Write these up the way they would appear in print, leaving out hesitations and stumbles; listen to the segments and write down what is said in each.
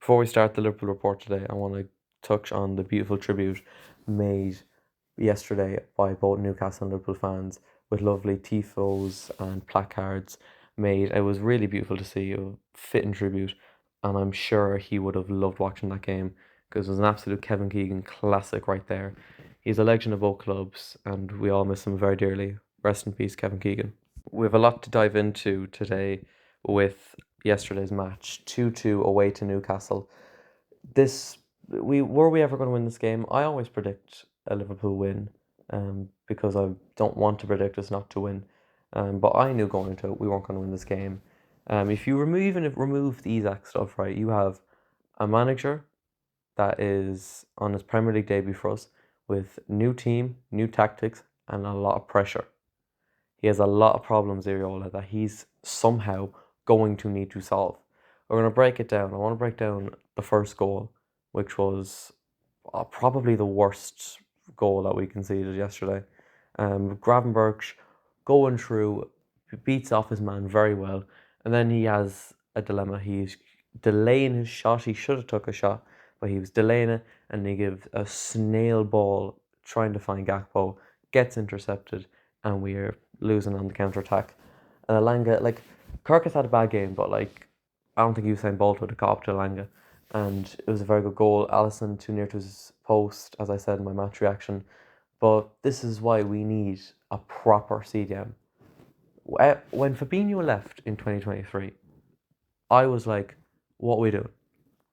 Before we start the Liverpool report today, I want to touch on the beautiful tribute made yesterday by both Newcastle and Liverpool fans with lovely tifos and placards made. It was really beautiful to see, a fitting tribute, and I'm sure he would have loved watching that game because it was an absolute Kevin Keegan classic right there. He's a legend of both clubs, and we all miss him very dearly. Rest in peace, Kevin Keegan. We have a lot to dive into today with yesterday's match, 2-2 away to Newcastle. Were we ever going to win this game? I always predict a Liverpool win, because I don't want to predict us not to win. But I knew going into it we weren't going to win this game. If you remove the ISAK stuff, right, you have a manager that is on his Premier League debut for us with new team, new tactics, and a lot of pressure. He has a lot of problems, IRAOLA, that he's somehow going to need to solve. We're going to break it down. I want to break down the first goal, which was probably the worst goal that we conceded yesterday. Gravenberch going through, beats off his man very well, and then he has a dilemma. He's delaying his shot. He should have took a shot, but he was delaying it, and he gives a snail ball trying to find GAKPO, gets intercepted, and we're losing on the counter attack. And Alanga, KERKEZ had a bad game, but I don't think Usain Bolt would have caught up to Alanga. And it was a very good goal. Alisson too near to his post, as I said in my match reaction. But this is why we need a proper CDM. When Fabinho left in 2023, I was like, what are we doing?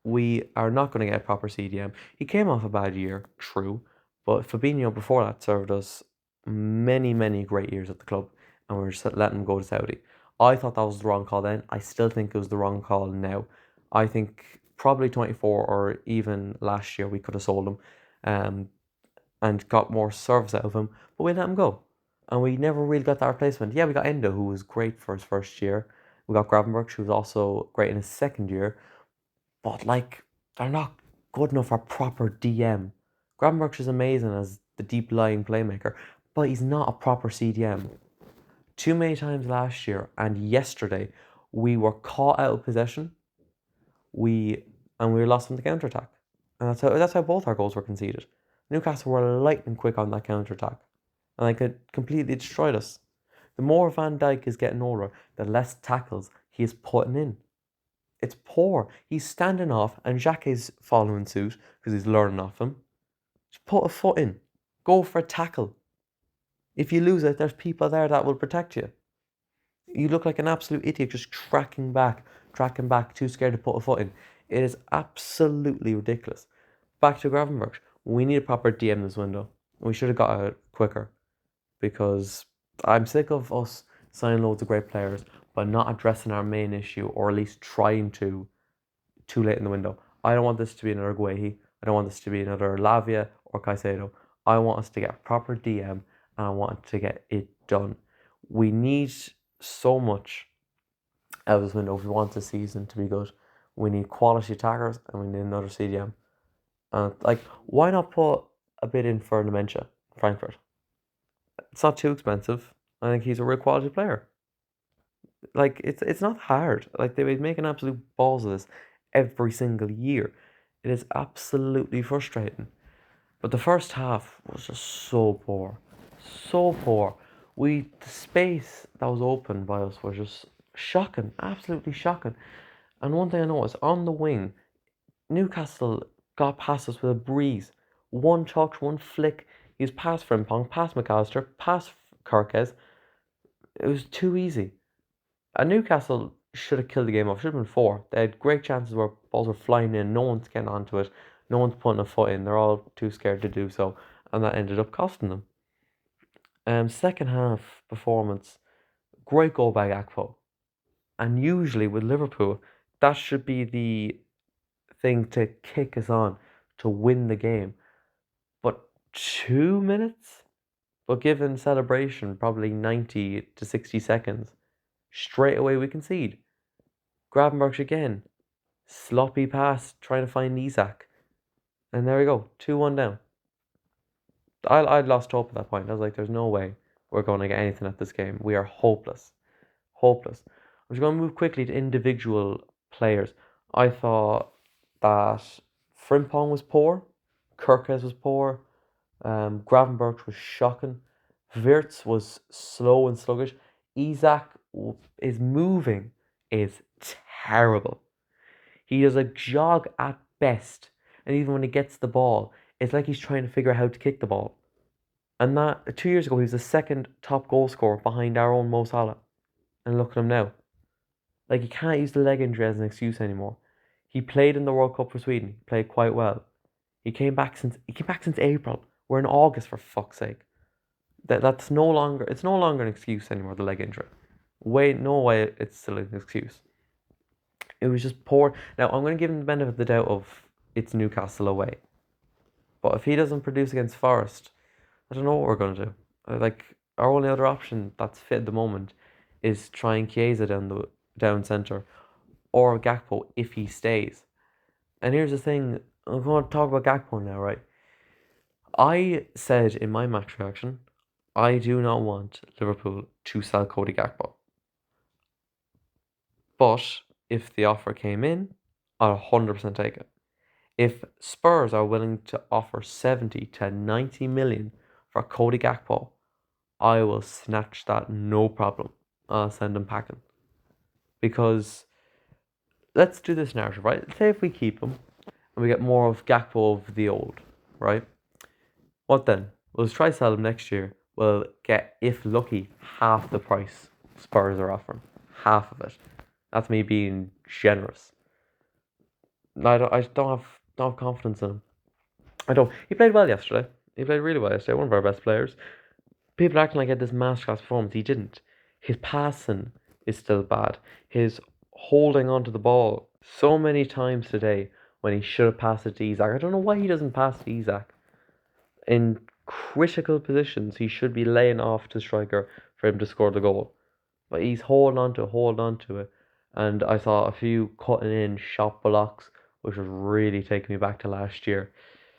We are not going to get a proper CDM. He came off a bad year, true, but Fabinho before that served us many, many great years at the club, and we're just letting him go to Saudi. I thought that was the wrong call then. I still think it was the wrong call now. I think probably 24 or even last year we could have sold him and got more service out of him, but we let him go. And we never really got that replacement. Yeah, we got Endo, who was great for his first year. We got Gravenberch, who was also great in his second year. But they're not good enough for proper DM. Gravenberch is amazing as the deep lying playmaker, but he's not a proper CDM. Too many times last year and yesterday, we were caught out of possession. We were lost on the counter attack, and that's how both our goals were conceded. Newcastle were lightning quick on that counter attack, and they could completely destroyed us. The more Van Dijk is getting older, the less tackles he is putting in. It's poor. He's standing off, and Jacques is following suit because he's learning off him. Just put a foot in. Go for a tackle. If you lose it, there's people there that will protect you. You look like an absolute idiot just tracking back, too scared to put a foot in. It is absolutely ridiculous. Back to Gravenberch. We need a proper DM this window. We should have got it quicker because I'm sick of us signing loads of great players but not addressing our main issue, or at least trying to, too late in the window. I don't want this to be another Guehi. I don't want this to be another Lavia or Caicedo. I want us to get a proper DM, and I want to get it done. We need so much out of this window if we want the season to be good. We need quality attackers, and we need another CDM. And why not put a bid in for Dementia, Frankfurt? It's not too expensive. I think he's a real quality player. It's not hard. They would make an absolute balls of this every single year. It is absolutely frustrating. But the first half was just so poor. So poor. The space that was opened by us was just shocking. Absolutely shocking. And one thing I noticed, on the wing, Newcastle got past us with a breeze. One touch, one flick. He was past Frimpong, past McAllister, past KERKEZ. It was too easy. And Newcastle should have killed the game off. Should have been 4. They had great chances where balls were flying in. No one's getting onto it. No one's putting a foot in. They're all too scared to do so. And that ended up costing them. Second half performance, great goal by GAKPO. And usually with Liverpool, that should be the thing to kick us on to win the game. But 2 minutes? But given celebration, probably 90 to 60 seconds, straight away we concede. Gravenberch again. Sloppy pass, trying to find ISAK. And there we go, 2-1 down. I'd lost hope at that point. I was like, there's no way we're going to get anything at this game. We are hopeless. Hopeless. I'm just going to move quickly to individual players. I thought that Frimpong was poor, KERKEZ was poor, Gravenberch was shocking, WIRTZ was slow and sluggish. ISAK is moving is terrible. He does a jog at best, and even when he gets the ball, it's like he's trying to figure out how to kick the ball. And that 2 years ago, he was the second top goal scorer behind our own Mo Salah. And look at him now. Like, you can't use the leg injury as an excuse anymore. He played in the World Cup for Sweden. He played quite well. He came back since April. We're in August, for fuck's sake. It's no longer an excuse anymore, the leg injury. No way it's still an excuse. It was just poor. Now, I'm going to give him the benefit of the doubt of it's Newcastle away. But if he doesn't produce against Forest, I don't know what we're going to do. Our only other option that's fit at the moment is trying Chiesa down centre, or GAKPO if he stays. And here's the thing, I'm going to talk about GAKPO now, right? I said in my match reaction, I do not want Liverpool to sell Cody GAKPO. But if the offer came in, I'll 100% take it. If Spurs are willing to offer 70 to 90 million for Cody GAKPO, I will snatch that no problem. I'll send him packing. Because let's do this narrative, right? Say if we keep him and we get more of GAKPO of the old, right? What then? We'll try sell him next year. We'll get, if lucky, half the price Spurs are offering. Half of it. That's me being generous. I don't have confidence in him. I don't. He played well yesterday. He played really well yesterday. One of our best players. People acting like he had this masterclass performance. He didn't. His passing is still bad. His holding onto the ball so many times today when he should have passed it to ISAK. I don't know why he doesn't pass to ISAK. In critical positions, he should be laying off to striker for him to score the goal. But he's holding on to it. And I saw a few cutting in shot blocks, which was really taking me back to last year.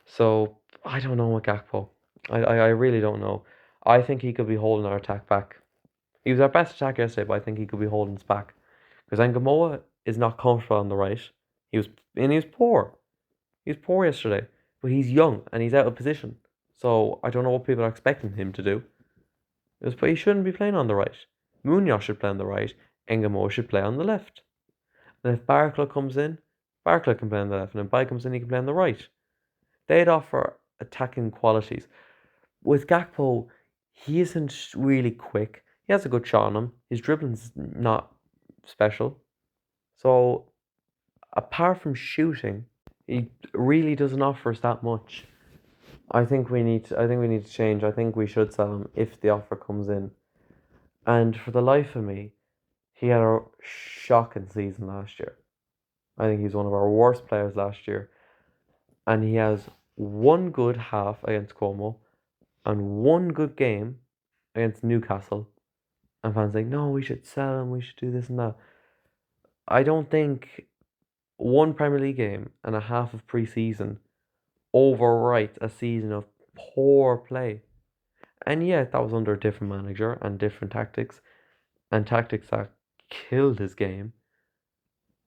So I don't know what GAKPO. I really don't know. I think he could be holding our attack back. He was our best attacker yesterday, but I think he could be holding us back. Because Ngamoa is not comfortable on the right. He was poor. He was poor yesterday. But he's young and he's out of position. So I don't know what people are expecting him to do. But he shouldn't be playing on the right. Munoz should play on the right. Ngamoa should play on the left. And if Barclay comes in, Barclay can play on the left. And if Bai comes in, he can play on the right. They'd offer attacking qualities. With GAKPO, he isn't really quick. He has a good shot on him. His dribbling's not special. So, apart from shooting, he really doesn't offer us that much. I think we need to change. I think we should sell him if the offer comes in. And for the life of me, he had a shocking season last year. I think he's one of our worst players last year. And he has one good half against Como and one good game against Newcastle. And fans like, no, we should sell him, we should do this and that. I don't think one Premier League game and a half of pre-season overwrites a season of poor play. And yeah, that was under a different manager and different tactics. And tactics that killed his game.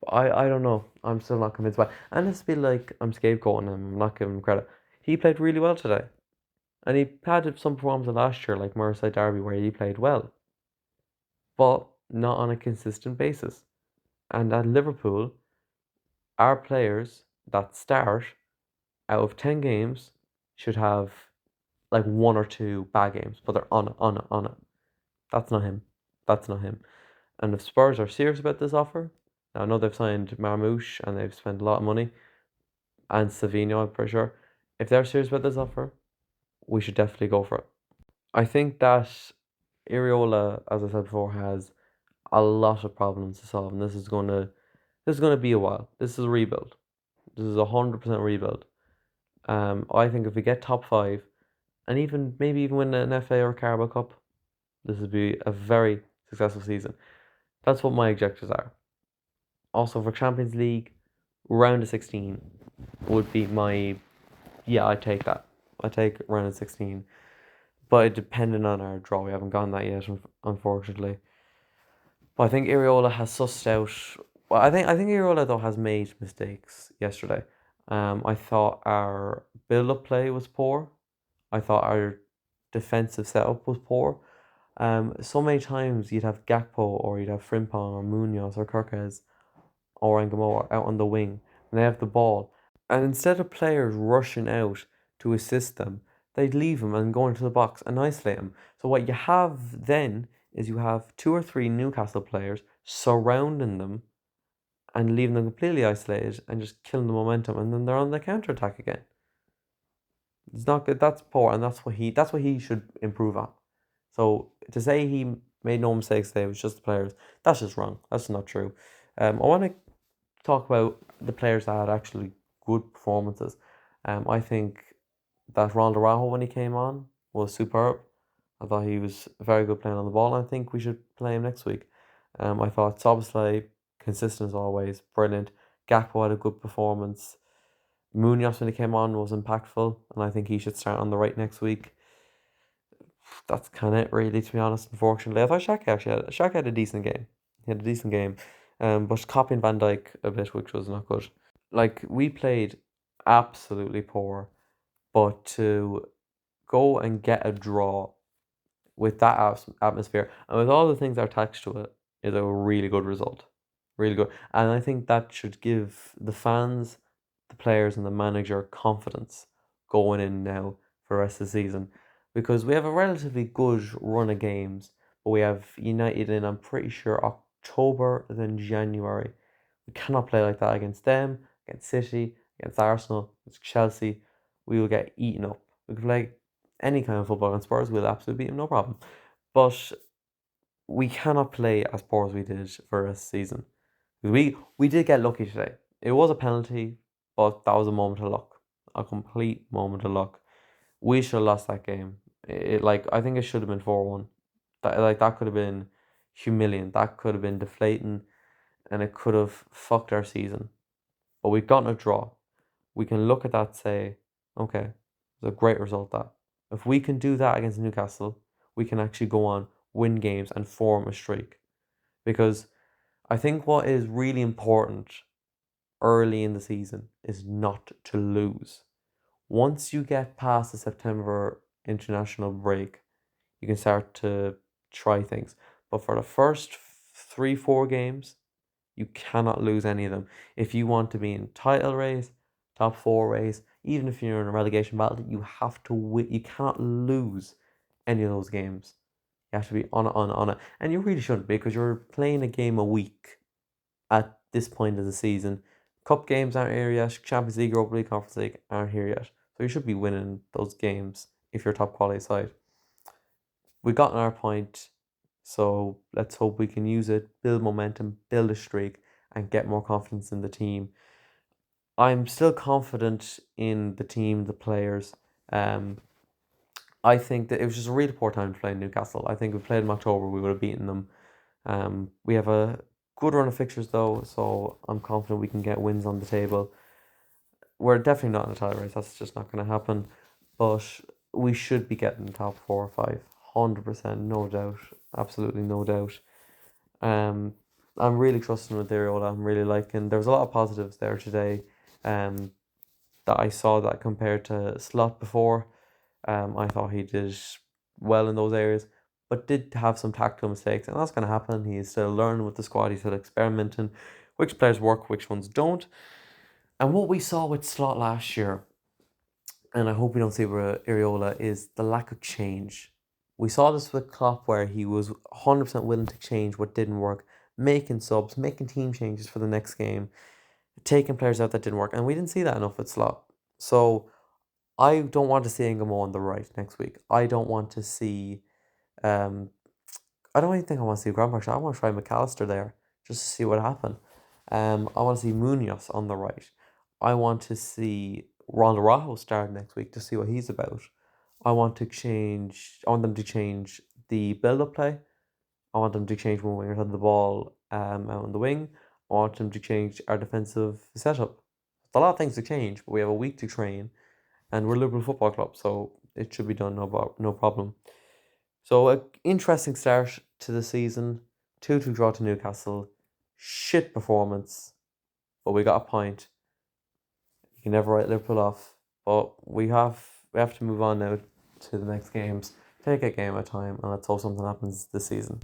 I don't know. I'm still not convinced by it. And it's feel like I'm scapegoating him. I'm not giving him credit. He played really well today. And he had some performances last year, like Merseyside Derby, where he played well. But not on a consistent basis. And at Liverpool, our players that start out of 10 games should have like one or two bad games, but they're on it. That's not him. And if Spurs are serious about this offer, now I know they've signed Marmouche and they've spent a lot of money, and Savino, I'm pretty sure. If they're serious about this offer, we should definitely go for it. I think that IRAOLA, as I said before, has a lot of problems to solve, and this is gonna be a while. This is a rebuild. This is 100% rebuild. I think if we get top 5, and maybe even win an FA or Carabao Cup, this would be a very successful season. That's what my objectives are. Also for Champions League, round of 16 would be my... Yeah, I'd take that. I'd take round of 16. But it depending on our draw. We haven't gotten that yet, unfortunately. But I think IRAOLA has sussed out Well, I think Iraola though has made mistakes yesterday. I thought our build-up play was poor. I thought our defensive setup was poor. So many times you'd have Gakpo or you'd have Frimpong or Munoz or KERKEZ or Angamoa out on the wing, and they have the ball. And instead of players rushing out to assist them, they'd leave them and go into the box and isolate them. So what you have then is you have two or three Newcastle players surrounding them and leaving them completely isolated and just killing the momentum, and then they're on the counter attack again. It's not good. That's poor, and that's what he should improve on. So to say he made no mistakes today, it was just the players, that's just wrong. That's not true. I want to talk about the players that had actually good performances. I think that Ronald Araujo, when he came on, was superb. I thought he was very good playing on the ball, and I think we should play him next week. I thought Soboslai, consistent as always, brilliant. Gakpo had a good performance. Munoz, when he came on, was impactful, and I think he should start on the right next week. That's kind of it, really, to be honest. Unfortunately, I thought Shaq had a decent game. He had a decent game, but copying Van Dijk a bit, which was not good. Like, we played absolutely poor, but to go and get a draw with that atmosphere and with all the things that are attached to it is a really good result. Really good. And I think that should give the fans, the players, and the manager confidence going in now for the rest of the season. Because we have a relatively good run of games, but we have United in, I'm pretty sure, October, then January. We cannot play like that against them, against City, against Arsenal, against Chelsea. We will get eaten up. We could play any kind of football against Spurs, we'll absolutely beat them, no problem. But we cannot play as poor as we did for a season. We did get lucky today. It was a penalty, but that was a moment of luck. A complete moment of luck. We should have lost that game. I think it should have been 4-1. That could have been humiliating. That could have been deflating, and it could have fucked our season. But we've gotten a draw. We can look at that and say, okay, it's a great result that. If we can do that against Newcastle, we can actually go on, win games, and form a streak. Because I think what is really important early in the season is not to lose. Once you get past the September international break, you can start to try things. But for the first 3-4 games, you cannot lose any of them. If you want to be in title race, top four race, even if you're in a relegation battle, you have to win. You cannot lose any of those games. You have to be on it. And you really shouldn't, because you're playing a game a week at this point of the season. Cup games aren't here yet. Champions League, Europa League, Conference League aren't here yet. So you should be winning those games if you're a top quality side. We've gotten our point, so let's hope we can use it, build momentum, build a streak, and get more confidence in the team. I'm still confident in the team, the players. I think that it was just a really poor time to play in Newcastle. I think if we played in October, we would have beaten them. We have a good run of fixtures though, so I'm confident we can get wins on the table. We're definitely not in a title race. That's just not going to happen. But we should be getting top 4 or 5, 100%, no doubt, absolutely no doubt. I'm really trusting with Iriola. I'm really liking. There was a lot of positives there today. That I saw that compared to Slot before. I thought he did well in those areas, but did have some tactical mistakes, and that's going to happen. He is still learning with the squad. He's still experimenting which players work, which ones don't. And what we saw with Slot last year, and I hope we don't see with Iriola, is the lack of change. We saw this with Klopp, where he was 100% willing to change what didn't work, making subs, making team changes for the next game, taking players out that didn't work, and we didn't see that enough with Slot. So I don't want to see Ngamo on the right next week. I don't want to see. I don't even think I want to see Graham Park. I want to try McAllister there just to see what happened. I want to see Munoz on the right. I want to see Ronald Araujo start next week to see what he's about. I want them to change the build-up play. I want them to change when wingers have the ball out on the wing. I want them to change our defensive setup. It's a lot of things to change, but we have a week to train, and we're a Liverpool Football Club, so it should be done no problem. So an interesting start to the season. 2-2 draw to Newcastle. shit performance, but we got a point. You can never write Liverpool off, but we have to move on now to the next games. Take a game at a time, and let's hope something happens this season.